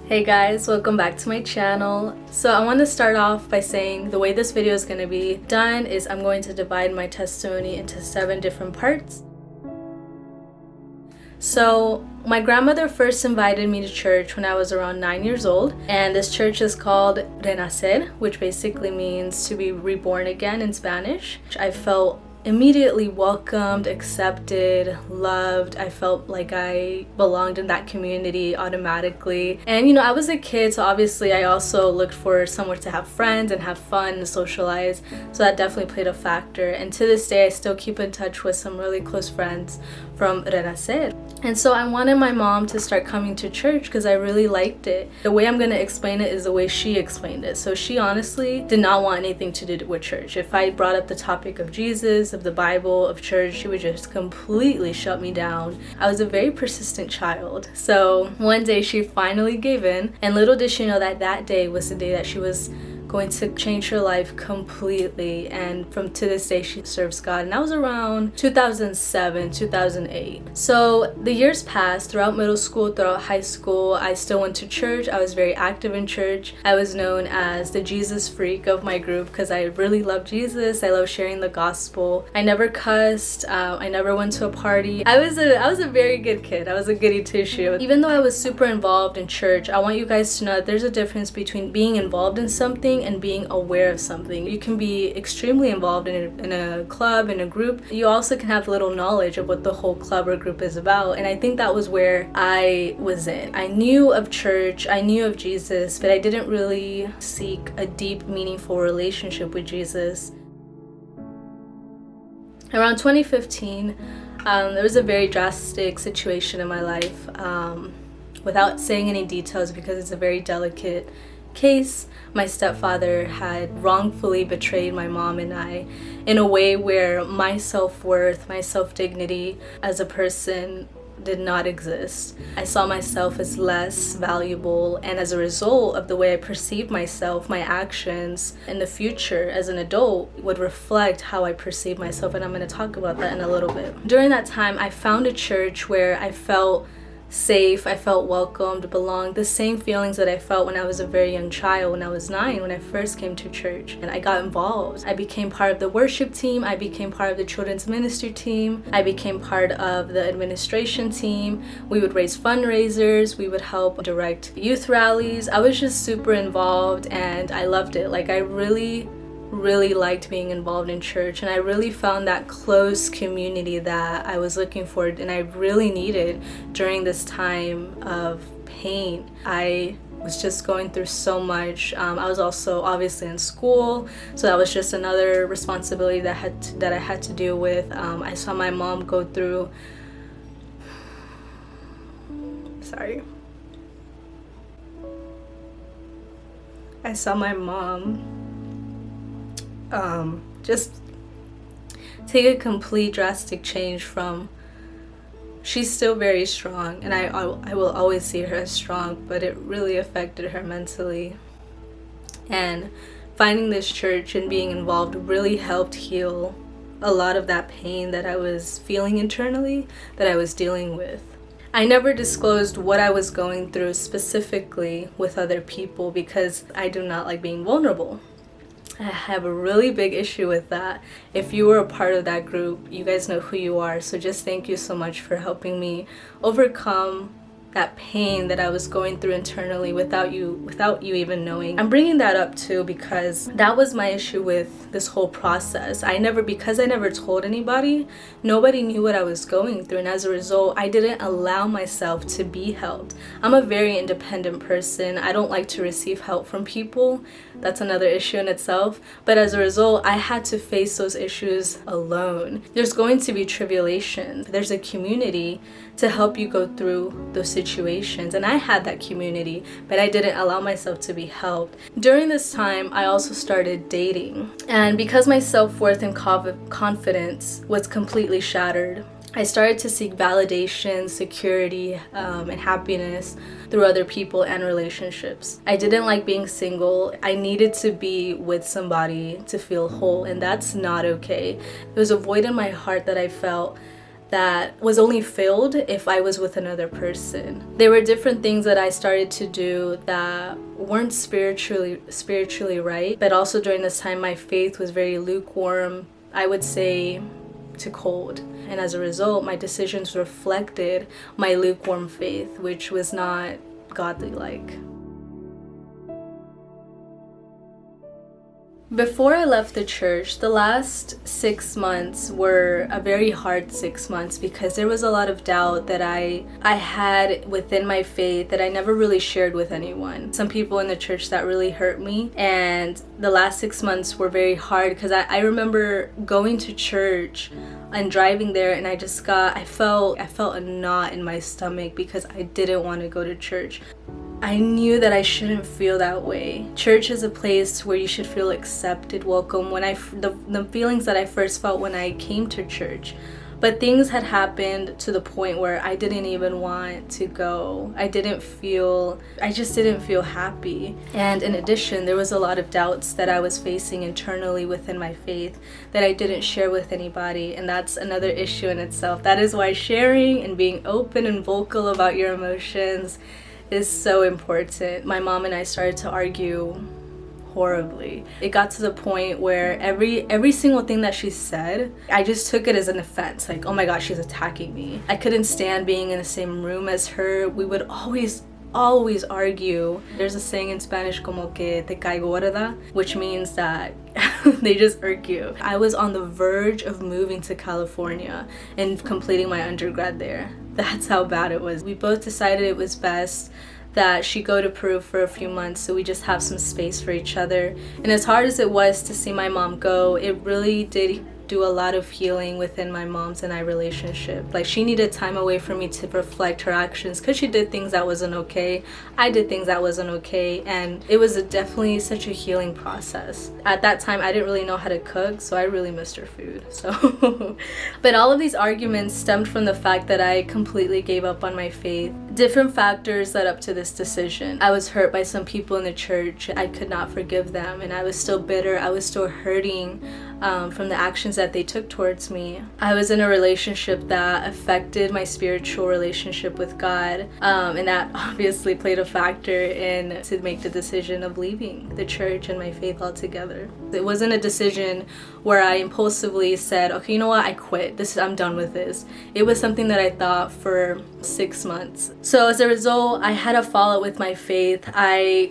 Hey guys, welcome back to my channel. So I want to start off by saying the way this video is going to be done is I'm going to divide my testimony into 7 different parts. So my grandmother first invited me to church when I was around 9 years old, and this church is called Renacer, which basically means to be reborn again in Spanish. I felt immediately welcomed, accepted, loved. I felt like I belonged in that community automatically. And I was a kid, so obviously I also looked for somewhere to have friends and have fun and socialize. So that definitely played a factor. And to this day, I still keep in touch with some really close friends from Renacer. And so I wanted my mom to start coming to church because I really liked it. The way I'm going to explain it is the way she explained it. So she honestly did not want anything to do with church. If I brought up the topic of Jesus, of the Bible, of church, she would just completely shut me down. I was a very persistent child. So one day she finally gave in, and little did she know that that day was the day that she was going to change her life completely, and to this day she serves God. And that was around 2007, 2008. So the years passed. Throughout middle school, throughout high school, I still went to church. I was very active in church. I was known as the Jesus freak of my group because I really loved Jesus. I love sharing the gospel. I never cussed. I never went to a party. I was a very good kid. I was a goody two-shoe. Even though I was super involved in church, I want you guys to know that there's a difference between being involved in something and being aware of something. You can be extremely involved in a club, in a group. You also can have little knowledge of what the whole club or group is about. And I think that was where I was in. I knew of church, I knew of Jesus, but I didn't really seek a deep, meaningful relationship with Jesus. Around 2015, there was a very drastic situation in my life. Without saying any details because it's a very delicate case, my stepfather had wrongfully betrayed my mom and I in a way where my self-worth, my self-dignity as a person did not exist. I saw myself as less valuable, and as a result of the way I perceived myself, my actions in the future as an adult would reflect how I perceive myself, and I'm going to talk about that in a little bit. During that time, I found a church where I felt safe, I felt welcomed, belonged, the same feelings that I felt when I was a very young child, when I was 9, when I first came to church. And I got involved. I became part of the worship team, I became part of the children's ministry team, I became part of the administration team. We would raise fundraisers, we would help direct youth rallies. I was just super involved and I loved it. Like, I really liked being involved in church, and I really found that close community that I was looking for and I really needed during this time of pain. I was just going through so much. I was also obviously in school, so that was just another responsibility that I had to deal with. I saw my mom go through I saw my mom just take a complete drastic change from, she's still very strong and I will always see her as strong, but it really affected her mentally. And finding this church and being involved really helped heal a lot of that pain that I was feeling internally, that I was dealing with. I never disclosed what I was going through specifically with other people because I do not like being vulnerable. I have a really big issue with that. If you were a part of that group, you guys know who you are. So just thank you so much for helping me overcome that pain that I was going through internally without you even knowing. I'm bringing that up too because that was my issue with this whole process. Because I never told anybody, nobody knew what I was going through, and as a result, I didn't allow myself to be helped. I'm a very independent person. I don't like to receive help from people. That's another issue in itself. But as a result, I had to face those issues alone. There's going to be tribulation. There's a community to help you go through those situations, and I had that community, but I didn't allow myself to be helped. During this time, I also started dating, and because my self-worth and confidence was completely shattered, I started to seek validation, security, and happiness through other people and relationships. I didn't like being single. I needed to be with somebody to feel whole, and that's not okay. There was a void in my heart that I felt that was only filled if I was with another person. There were different things that I started to do that weren't spiritually right, but also during this time my faith was very lukewarm, I would say to cold. And as a result, my decisions reflected my lukewarm faith, which was not godly-like. Before I left the church, the last 6 months were a very hard 6 months because there was a lot of doubt that I had within my faith that I never really shared with anyone. Some people in the church that really hurt me, and the last 6 months were very hard because I remember going to church and driving there, and I felt a knot in my stomach because I didn't want to go to church. I knew that I shouldn't feel that way. Church is a place where you should feel accepted, welcome. The feelings that I first felt when I came to church. But things had happened to the point where I didn't even want to go. I just didn't feel happy. And in addition, there was a lot of doubts that I was facing internally within my faith that I didn't share with anybody. And that's another issue in itself. That is why sharing and being open and vocal about your emotions is so important. My mom and I started to argue horribly. It got to the point where every single thing that she said, I just took it as an offense. Like, oh my gosh, she's attacking me. I couldn't stand being in the same room as her. We would always argue. There's a saying in Spanish como que te caigo, ¿verdad? Which means that they just irk you. I was on the verge of moving to California and completing my undergrad there. That's how bad it was. We both decided it was best that she go to Peru for a few months so we just have some space for each other. And as hard as it was to see my mom go, it really did do a lot of healing within my mom's and I relationship. Like, she needed time away from me to reflect her actions because she did things that wasn't okay. I did things that wasn't okay, and it was definitely such a healing process. At that time, I didn't really know how to cook, so I really missed her food. So, but all of these arguments stemmed from the fact that I completely gave up on my faith. Different factors led up to this decision. I was hurt by some people in the church. I could not forgive them, and I was still bitter. I was still hurting from the actions that they took towards me. I was in a relationship that affected my spiritual relationship with God, and that obviously played a factor in to make the decision of leaving the church and my faith altogether. It wasn't a decision where I impulsively said, okay, you know what, I quit. I'm done with this. It was something that I thought for 6 months. So as a result, I had a fallout with my faith. I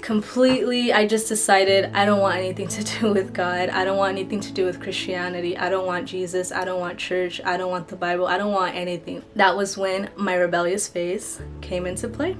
just decided I don't want anything to do with God. I don't want anything to do with Christianity. I don't want Jesus. I don't want church. I don't want the Bible. I don't want anything. That was when my rebellious phase came into play.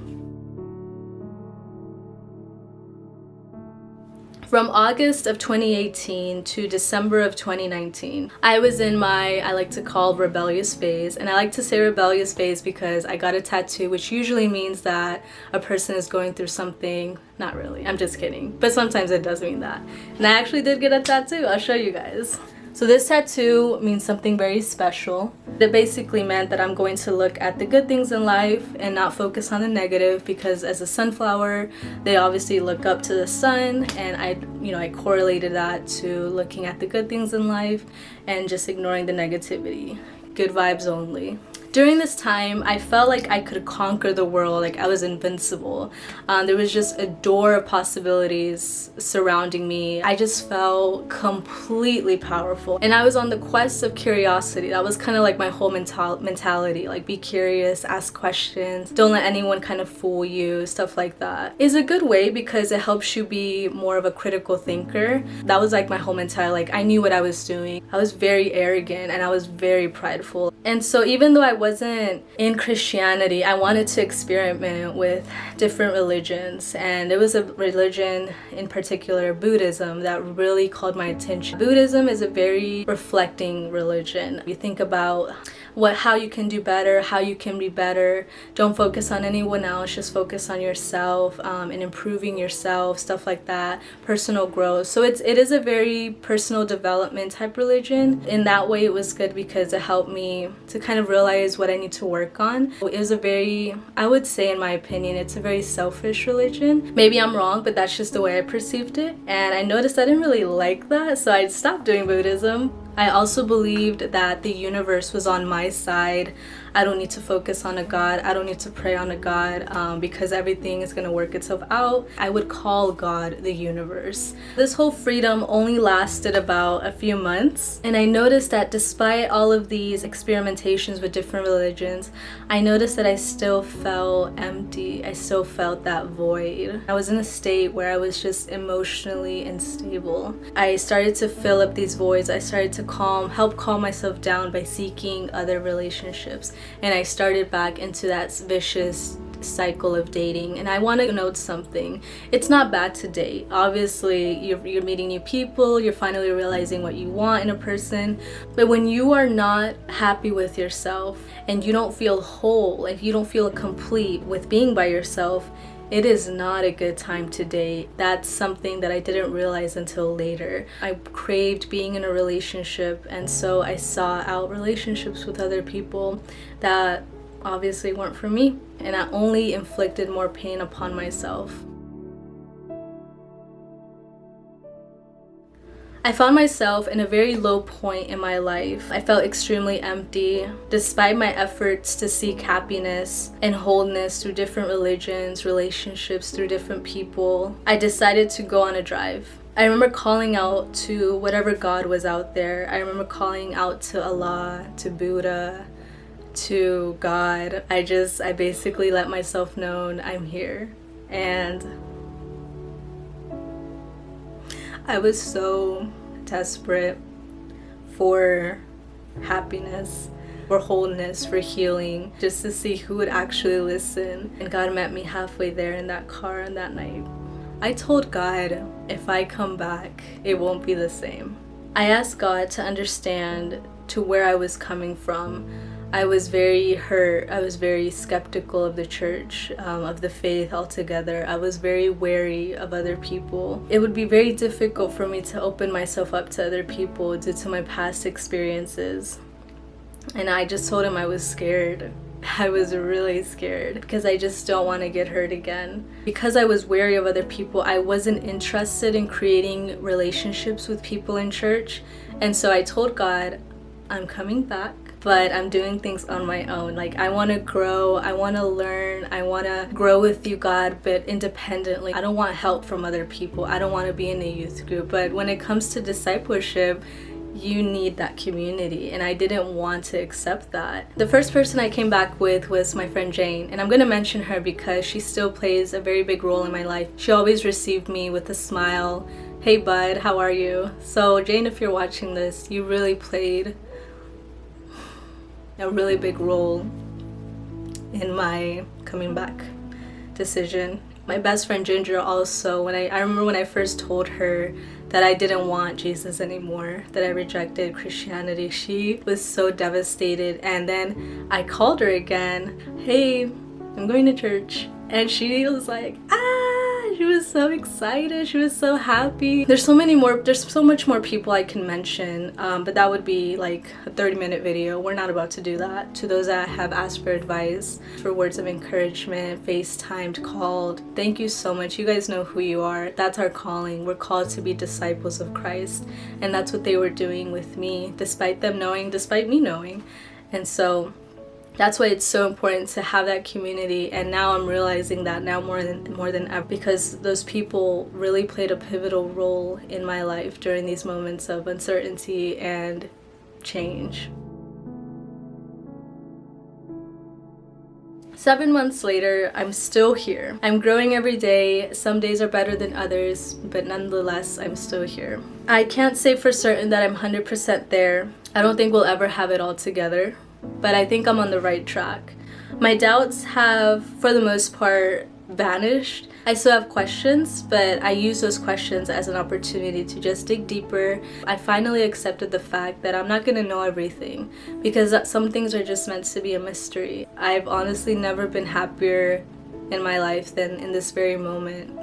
From August of 2018 to December of 2019, I was in my, I like to call rebellious phase. And I like to say rebellious phase because I got a tattoo, which usually means that a person is going through something. Not really, I'm just kidding. But sometimes it does mean that. And I actually did get a tattoo. I'll show you guys. So this tattoo means something very special. It basically meant that I'm going to look at the good things in life and not focus on the negative, because as a sunflower, they obviously look up to the sun, and I correlated that to looking at the good things in life and just ignoring the negativity. Good vibes only. During this time, I felt like I could conquer the world, like I was invincible. There was just a door of possibilities surrounding me. I just felt completely powerful. And I was on the quest of curiosity. That was kind of like my whole mentality. Like, be curious, ask questions, don't let anyone kind of fool you, stuff like that. It's a good way because it helps you be more of a critical thinker. That was like my whole mentality. Like, I knew what I was doing. I was very arrogant and I was very prideful. And so even though I wasn't in Christianity, I wanted to experiment with different religions, and there was a religion in particular, Buddhism, that really called my attention. Buddhism is a very reflecting religion. You think about how you can do better, how you can be better. Don't focus on anyone else, just focus on yourself and improving yourself, stuff like that, personal growth. So it is a very personal development type religion. In that way, it was good because it helped me to kind of realize what I need to work on. It was a very, I would say in my opinion, it's a very selfish religion. Maybe I'm wrong, but that's just the way I perceived it. And I noticed I didn't really like that, so I stopped doing Buddhism. I also believed that the universe was on my side. I don't need to focus on a God. I don't need to pray on a God because everything is going to work itself out. I would call God the universe. This whole freedom only lasted about a few months. And I noticed that despite all of these experimentations with different religions, I noticed that I still felt empty. I still felt that void. I was in a state where I was just emotionally unstable. I started to fill up these voids. I started to help calm myself down by seeking other relationships. And I started back into that vicious cycle of dating. And I want to note something. It's not bad to date. Obviously, you're meeting new people, you're finally realizing what you want in a person. But when you are not happy with yourself and you don't feel whole, like you don't feel complete with being by yourself, it is not a good time to date. That's something that I didn't realize until later. I craved being in a relationship, and so I sought out relationships with other people that obviously weren't for me, and I only inflicted more pain upon myself. I found myself in a very low point in my life. I felt extremely empty. Despite my efforts to seek happiness and wholeness through different religions, relationships, through different people, I decided to go on a drive. I remember calling out to whatever God was out there. I remember calling out to Allah, to Buddha, to God. I basically let myself know I'm here. And I was so desperate for happiness, for wholeness, for healing, just to see who would actually listen. And God met me halfway there in that car on that night. I told God, if I come back, it won't be the same. I asked God to understand to where I was coming from. I was very hurt. I was very skeptical of the church, of the faith altogether. I was very wary of other people. It would be very difficult for me to open myself up to other people due to my past experiences. And I just told him I was scared. I was really scared because I just don't want to get hurt again. Because I was wary of other people, I wasn't interested in creating relationships with people in church. And so I told God, I'm coming back, but I'm doing things on my own. Like, I want to grow, I want to learn, I want to grow with you, God, but independently. I don't want help from other people. I don't want to be in a youth group. But when it comes to discipleship, you need that community, and I didn't want to accept that. The first person I came back with was my friend Jane, and I'm going to mention her because she still plays a very big role in my life. She always received me with a smile. Hey bud, how are you? So Jane, if you're watching this, you really played a really big role in my coming back decision. My best friend Ginger also, I remember when I first told her that I didn't want Jesus anymore, that I rejected Christianity, she was so devastated. And then I called her again, hey, I'm going to church. And she was like, she was so excited, she was so happy. There's so much more people I can mention, but that would be like a 30-minute video. We're not about to do that. To those that have asked for advice, for words of encouragement, FaceTimed, called, thank you so much. You guys know who you are. That's our calling. We're called to be disciples of Christ, and that's what they were doing with me, despite me knowing. And so that's why it's so important to have that community. And now I'm realizing that now more than ever, because those people really played a pivotal role in my life during these moments of uncertainty and change. 7 months later, I'm still here. I'm growing every day. Some days are better than others, but nonetheless, I'm still here. I can't say for certain that I'm 100% there. I don't think we'll ever have it all together, but I think I'm on the right track. My doubts have, for the most part, vanished. I still have questions, but I use those questions as an opportunity to just dig deeper. I finally accepted the fact that I'm not gonna know everything, because some things are just meant to be a mystery. I've honestly never been happier in my life than in this very moment.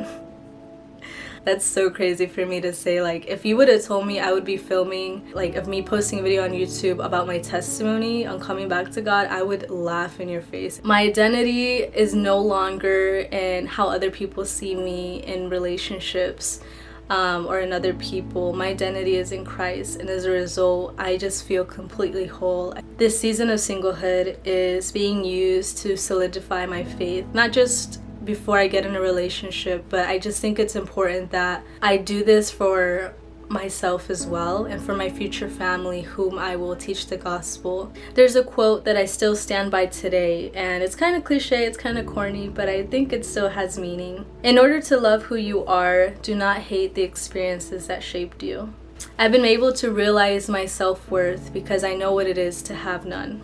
That's so crazy for me to say. Like, if you would have told me I would be filming, like, of me posting a video on YouTube about my testimony on coming back to God, I would laugh in your face. My identity is no longer in how other people see me in relationships. or in other people. My identity is in Christ, and as a result, I just feel completely whole. This season of singlehood is being used to solidify my faith, not just before I get in a relationship, but I just think it's important that I do this for myself as well, and for my future family whom I will teach the gospel. There's a quote that I still stand by today, and it's kind of cliche, it's kind of corny, but I think it still has meaning. In order to love who you are, do not hate the experiences that shaped you. I've been able to realize my self-worth because I know what it is to have none.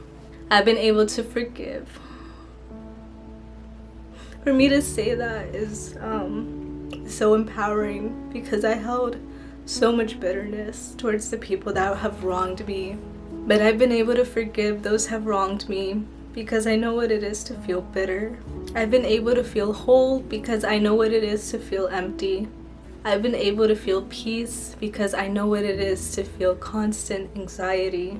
I've been able to forgive. For me to say that is so empowering, because I held so much bitterness towards the people that have wronged me. But I've been able to forgive those who have wronged me because I know what it is to feel bitter. I've been able to feel whole because I know what it is to feel empty. I've been able to feel peace because I know what it is to feel constant anxiety.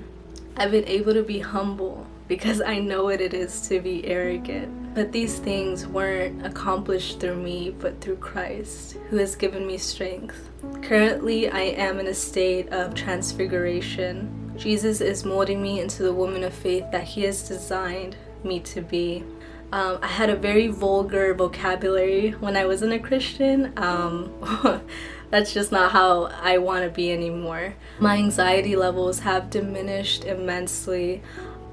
I've been able to be humble because I know what it is to be arrogant. But these things weren't accomplished through me, but through Christ, who has given me strength. Currently, I am in a state of transfiguration. Jesus is molding me into the woman of faith that he has designed me to be. I had a very vulgar vocabulary when I wasn't a Christian. That's just not how I want to be anymore. My anxiety levels have diminished immensely.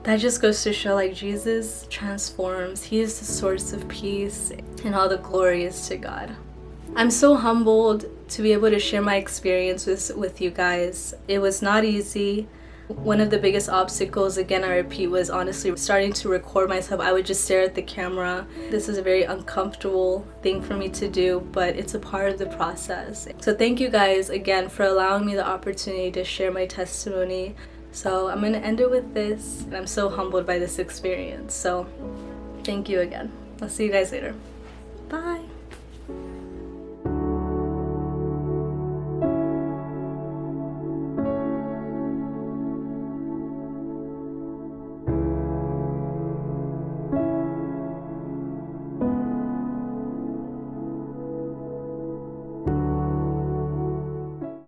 That just goes to show, like, Jesus transforms. He is the source of peace, and all the glory is to God. I'm so humbled to be able to share my experiences with you guys. It was not easy. One of the biggest obstacles, again I repeat, was honestly starting to record myself. I would just stare at the camera. This is a very uncomfortable thing for me to do, but it's a part of the process. So thank you guys again for allowing me the opportunity to share my testimony. So I'm going to end it with this, and I'm so humbled by this experience. So thank you again. I'll see you guys later. Bye.